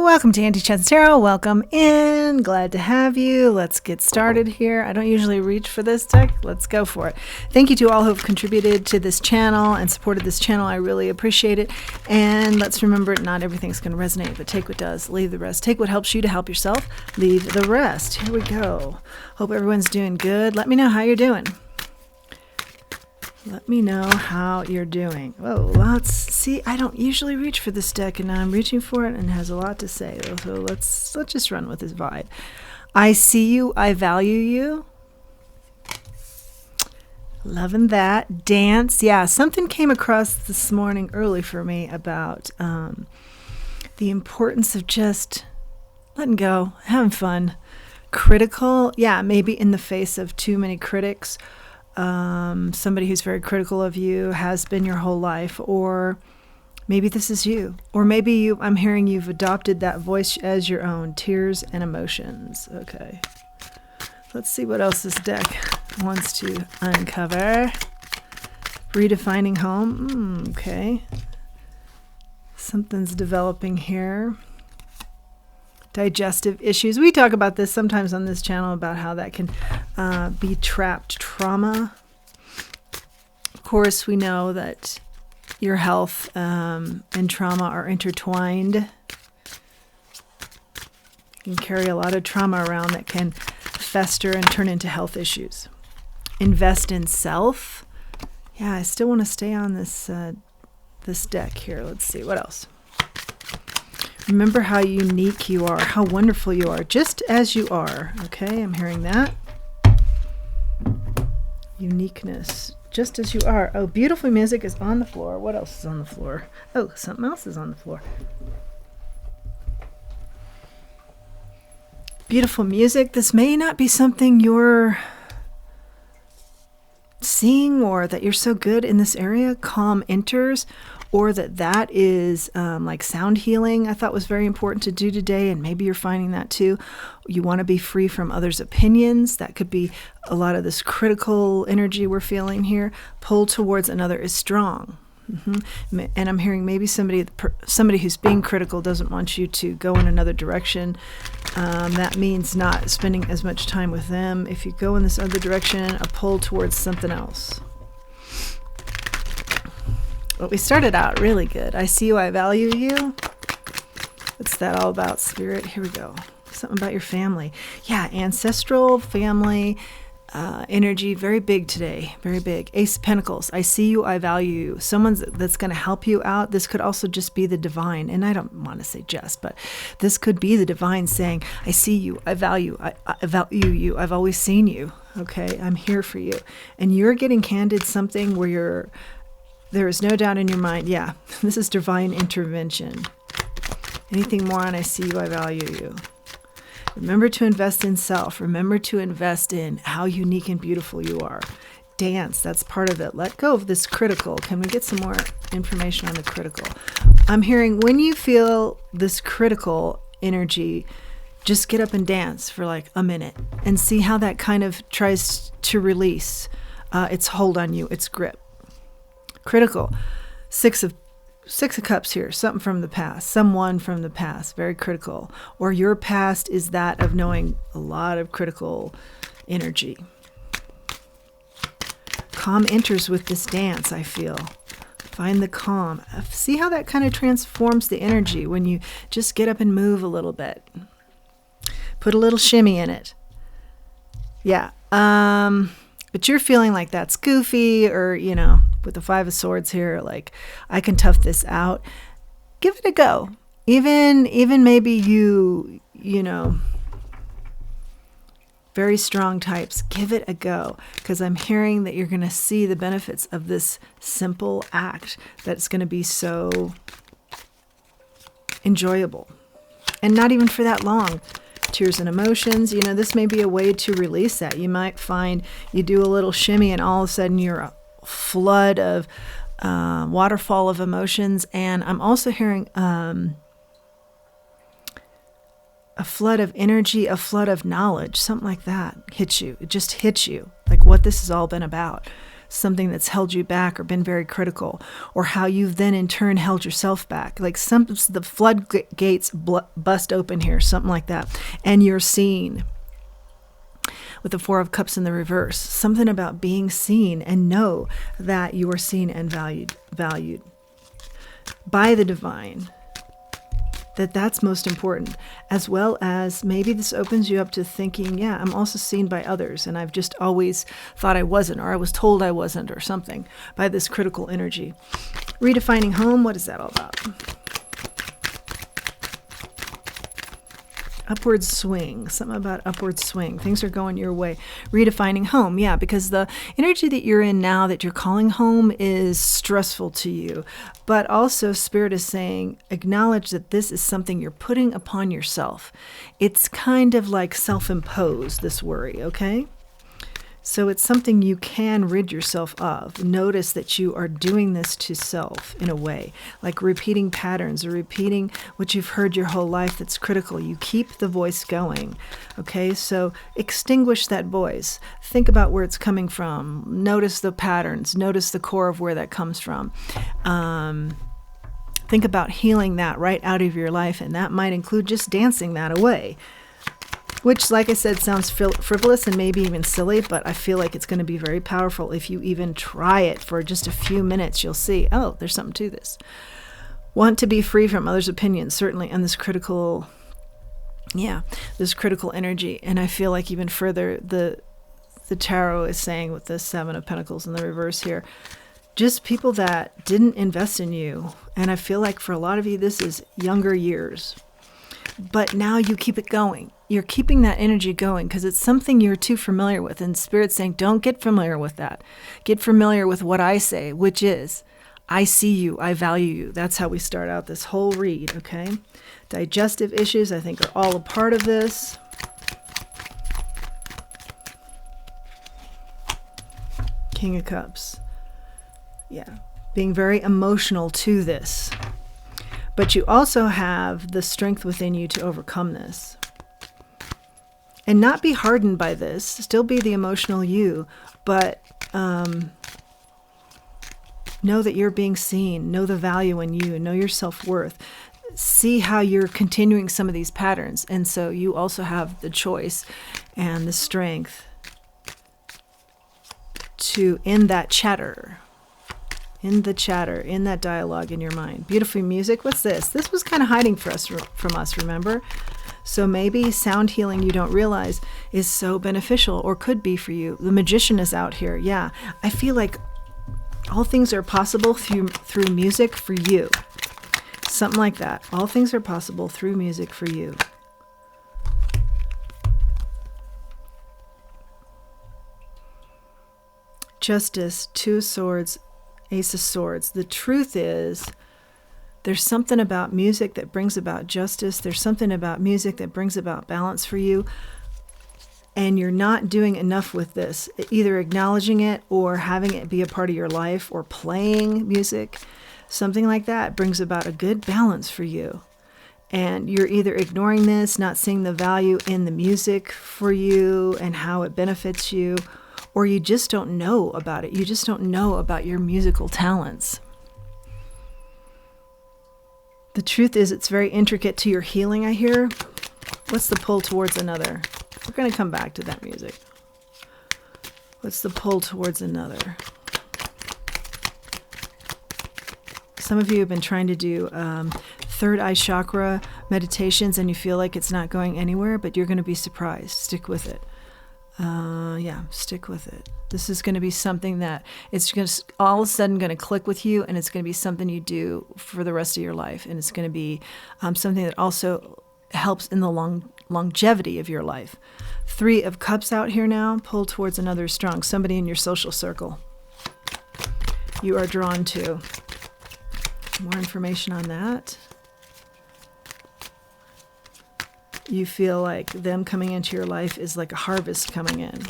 Welcome to Auntie Chats Tarot. Welcome in. Glad to have you. Let's get started here. I don't usually reach for this deck. Let's go for it. Thank you to all who have contributed to this channel and supported this channel. I really appreciate it. And let's remember, not everything's going to resonate, but take what does, leave the rest. Take what helps you to help yourself, leave the rest. Here we go. Hope everyone's doing good. Let me know how you're doing. Let me know how you're doing. Whoa, let's see. I don't usually reach for this deck, and now I'm reaching for it, and it has a lot to say. So let's just run with this vibe. I see you. I value you. Loving that. Dance. Yeah, something came across this morning early for me about the importance of just letting go, having fun. Critical. Yeah, maybe in the face of too many critics. Somebody who's very critical of you has been your whole life, or maybe this is you, or maybe I'm hearing you've adopted that voice as your own. Tears and emotions. Okay, let's see what else this deck wants to uncover. Redefining home. Okay, something's developing here. Digestive issues. We talk about this sometimes on this channel about how that can be trapped trauma. Of course, we know that your health and trauma are intertwined. You can carry a lot of trauma around that can fester and turn into health issues. Invest in self. Yeah, I still want to stay on this this deck here. Let's see what else. Remember how unique you are, how wonderful you are, just as you are. Okay, I'm hearing that. Uniqueness, just as you are. Oh, beautiful music is on the floor. What else is on the floor? Oh, something else is on the floor. Beautiful music. This may not be something you're seeing or that you're so good in this area. Calm enters. Or that is like sound healing, I thought was very important to do today, and maybe you're finding that too. You want to be free from others' opinions. That could be a lot of this critical energy we're feeling here. Pull towards another is strong. And I'm hearing maybe somebody who's being critical doesn't want you to go in another direction. That means not spending as much time with them. If you go in this other direction, a pull towards something else. But we started out really good. I see you, I value you. What's that all about, Spirit? Here we go. Something about your family. Yeah, ancestral family energy, very big today, very big. Ace of Pentacles. I see you, I value you. Someone that's going to help you out. This could also just be the divine, and I don't want to say just, but this could be the divine saying, I see you, I value you. I've always seen you. Okay, I'm here for you. And you're getting handed something where there is no doubt in your mind, yeah, this is divine intervention. Anything more on I see you, I value you. Remember to invest in self. Remember to invest in how unique and beautiful you are. Dance, that's part of it. Let go of this critical. Can we get some more information on the critical? I'm hearing when you feel this critical energy, just get up and dance for like a minute and see how that kind of tries to release its hold on you, its grip. Critical. Six of Cups here. Something from the past. Someone from the past. Very critical. Or your past is that of knowing a lot of critical energy. Calm enters with this dance, I feel. Find the calm. See how that kind of transforms the energy when you just get up and move a little bit. Put a little shimmy in it. Yeah. But you're feeling like that's goofy, or, with the Five of Swords here, like, I can tough this out. Give it a go. Even maybe you very strong types, give it a go, because I'm hearing that you're going to see the benefits of this simple act that's going to be so enjoyable, and not even for that long. Tears and emotions, this may be a way to release that. You might find you do a little shimmy and all of a sudden you're a flood of waterfall of emotions. And I'm also hearing a flood of energy, a flood of knowledge, something like that hits you. It just hits you, like what this has all been about. something that's held you back or been very critical, or how you've then in turn held yourself back. Like the floodgates bust open here, something like that, and you're seen. With the Four of Cups in the reverse, something about being seen, and know that you are seen and valued by the divine. That's most important, as well as maybe this opens you up to thinking, yeah, I'm also seen by others, and I've just always thought I wasn't, or I was told I wasn't, or something, by this critical energy. Redefining home, what is that all about? Upward swing, something about upward swing. Things are going your way. Redefining home, yeah, because the energy that you're in now that you're calling home is stressful to you. But also Spirit is saying, acknowledge that this is something you're putting upon yourself. It's kind of like self-imposed, this worry, okay? So it's something you can rid yourself of. Notice that you are doing this to self in a way, like repeating patterns or repeating what you've heard your whole life that's critical. You keep the voice going, okay? So extinguish that voice. Think about where it's coming from. Notice the patterns. Notice the core of where that comes from. Think about healing that right out of your life, and that might include just dancing that away. Which, like I said, sounds frivolous and maybe even silly, but I feel like it's going to be very powerful if you even try it for just a few minutes. You'll see, oh, there's something to this. Want to be free from others' opinions, certainly, and this critical energy. And I feel like even further, the tarot is saying with the Seven of Pentacles in the reverse here, just people that didn't invest in you. And I feel like for a lot of you, this is younger years. But now you keep it going. You're keeping that energy going because it's something you're too familiar with. And Spirit's saying, don't get familiar with that. Get familiar with what I say, which is, I see you, I value you. That's how we start out this whole read, okay? Digestive issues, I think, are all a part of this. King of Cups. Yeah, being very emotional to this. But you also have the strength within you to overcome this. And not be hardened by this. Still be the emotional you. But know that you're being seen. Know the value in you. Know your self-worth. See how you're continuing some of these patterns. And so you also have the choice and the strength to end that chatter. In the chatter, in that dialogue in your mind. Beautiful music. What's this? This was kind of hiding from us, remember? So maybe sound healing you don't realize is so beneficial or could be for you. The Magician is out here. Yeah, I feel like all things are possible through music for you. Something like that. All things are possible through music for you. Justice, Two of Swords, Ace of Swords. The truth is, there's something about music that brings about justice. There's something about music that brings about balance for you. And you're not doing enough with this, either acknowledging it or having it be a part of your life or playing music. Something like that brings about a good balance for you. And you're either ignoring this, not seeing the value in the music for you and how it benefits you, or you just don't know about it. You just don't know about your musical talents. The truth is, it's very intricate to your healing, I hear. What's the pull towards another? We're going to come back to that music. What's the pull towards another? Some of you have been trying to do third eye chakra meditations and you feel like it's not going anywhere, but you're going to be surprised. Stick with it. Stick with it. This is going to be something that it's just all of a sudden going to click with you, and it's going to be something you do for the rest of your life. And it's going to be something that also helps in the longevity of your life. Three of Cups out here now. Pull towards another strong. Somebody in your social circle you are drawn to. More information on that. You feel like them coming into your life is like a harvest coming in.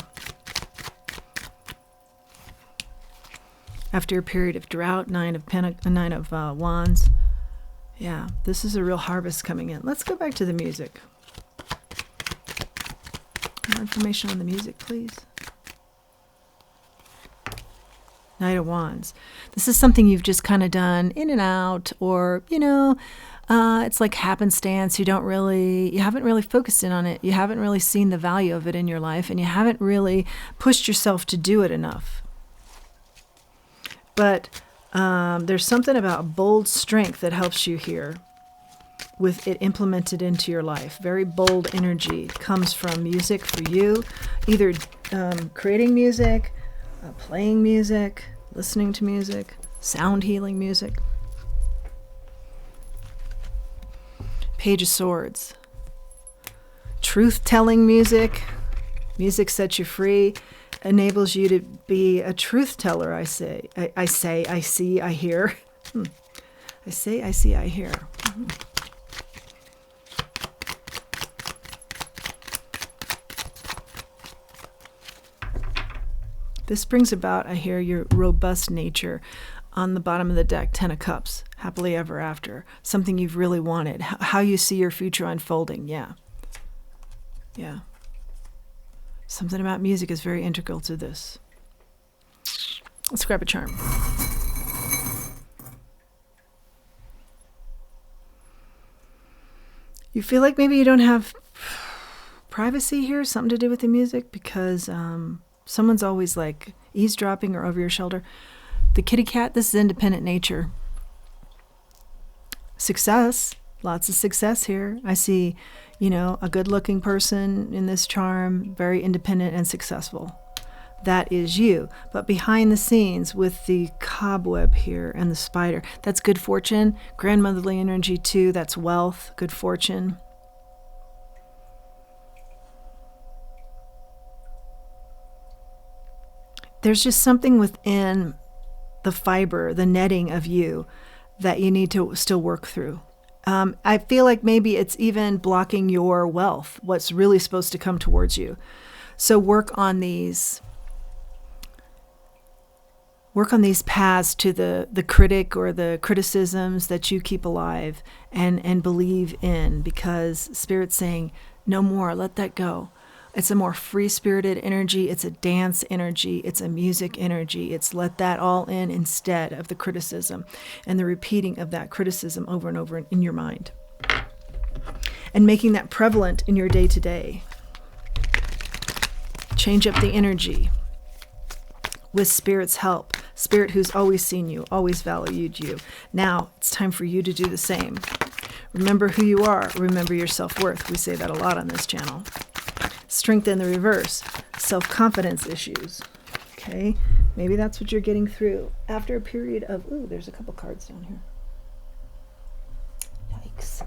After a period of drought, Nine of Wands. Yeah, this is a real harvest coming in. Let's go back to the music. More information on the music, please. Knight of Wands. This is something you've just kind of done in and out, or, it's like happenstance. You haven't really focused in on it. You haven't really seen the value of it in your life, and you haven't really pushed yourself to do it enough. But there's something about bold strength that helps you here with it implemented into your life. Very bold energy comes from music for you, either creating music, playing music, listening to music, sound healing music. Page of Swords. Truth-telling music. Music sets you free, enables you to be a truth teller, I say. I see, I hear. I say, I see, I hear. This brings about, I hear, your robust nature. On the bottom of the deck, 10 of Cups, happily ever after. Something you've really wanted. How you see your future unfolding. Yeah. Something about music is very integral to this. Let's grab a charm. You feel like maybe you don't have privacy here, something to do with the music, because someone's always like eavesdropping or over your shoulder. The kitty cat, this is independent nature. Success, lots of success here. I see, a good-looking person in this charm, very independent and successful. That is you. But behind the scenes with the cobweb here and the spider, that's good fortune. Grandmotherly energy too, that's wealth, good fortune. There's just something within the fiber, the netting of you that you need to still work through. I feel like maybe it's even blocking your wealth, what's really supposed to come towards you. So work on these paths to the critic or the criticisms that you keep alive and believe in, because Spirit's saying, no more, let that go. It's a more free-spirited energy. It's a dance energy. It's a music energy. It's let that all in instead of the criticism and the repeating of that criticism over and over in your mind. And making that prevalent in your day-to-day. Change up the energy with Spirit's help. Spirit who's always seen you, always valued you. Now it's time for you to do the same. Remember who you are. Remember your self-worth. We say that a lot on this channel. Strength in the reverse, self-confidence issues. Okay, maybe that's what you're getting through after a period of, there's a couple cards down here. Yikes.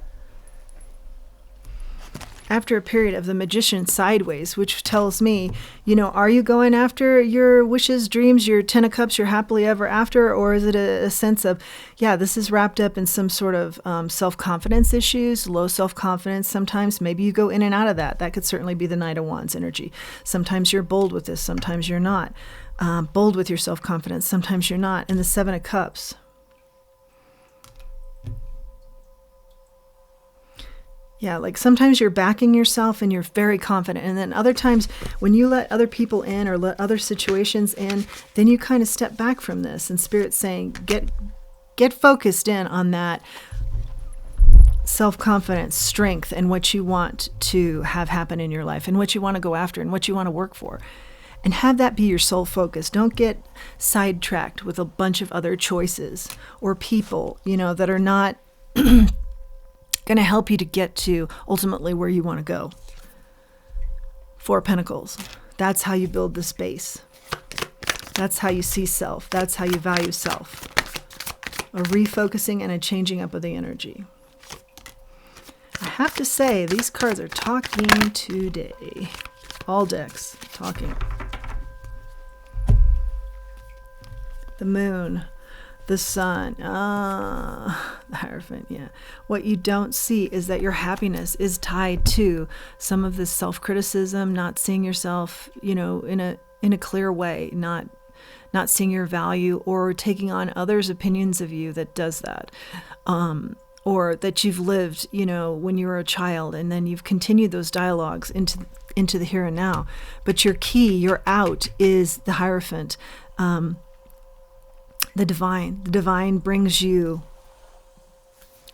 After a period of the Magician sideways, which tells me, are you going after your wishes, dreams, your 10 of Cups, your happily ever after, or is it a sense of, this is wrapped up in some sort of self-confidence issues, low self-confidence sometimes. Maybe you go in and out of that. That could certainly be the Knight of Wands energy. Sometimes you're bold with this, sometimes you're not. Bold with your self-confidence, sometimes you're not. And the 7 of Cups. Yeah, like sometimes you're backing yourself and you're very confident. And then other times when you let other people in or let other situations in, then you kind of step back from this. And Spirit's saying, get focused in on that self-confidence, strength, and what you want to have happen in your life and what you want to go after and what you want to work for. And have that be your sole focus. Don't get sidetracked with a bunch of other choices or people, that are not going to help you to get to ultimately where you want to go. 4 of Pentacles. That's how you build the space. That's how you see self. That's how you value self. A refocusing and a changing up of the energy. I have to say, these cards are talking today. All decks talking. The Moon. The Sun, the Hierophant, yeah. What you don't see is that your happiness is tied to some of this self-criticism, not seeing yourself, in a clear way, not seeing your value, or taking on others' opinions of you that does that. Or that you've lived, when you were a child, and then you've continued those dialogues into the here and now. But your key, your out, is the Hierophant. The divine. The divine brings you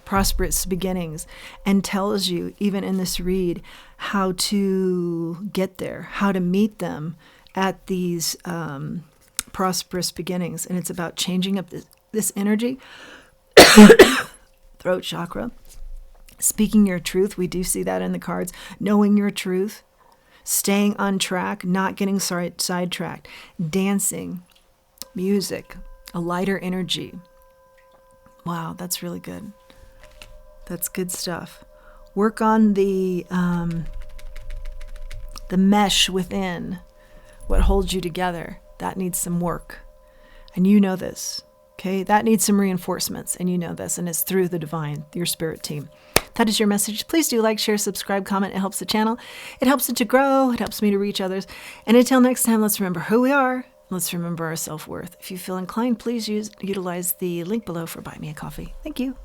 prosperous beginnings and tells you, even in this read, how to get there, how to meet them at these prosperous beginnings. And it's about changing up this energy, throat chakra, speaking your truth. We do see that in the cards. Knowing your truth, staying on track, not getting sidetracked, dancing, music, a lighter energy. Wow, that's really good. That's good stuff. Work on the mesh within, what holds you together. That needs some work. And you know this, okay? That needs some reinforcements, and you know this, and it's through the divine, your spirit team. That is your message. Please do like, share, subscribe, comment. It helps the channel. It helps it to grow. It helps me to reach others. And until next time, let's remember who we are. Let's remember our self-worth. If you feel inclined, please utilize the link below for Buy Me a Coffee. Thank you.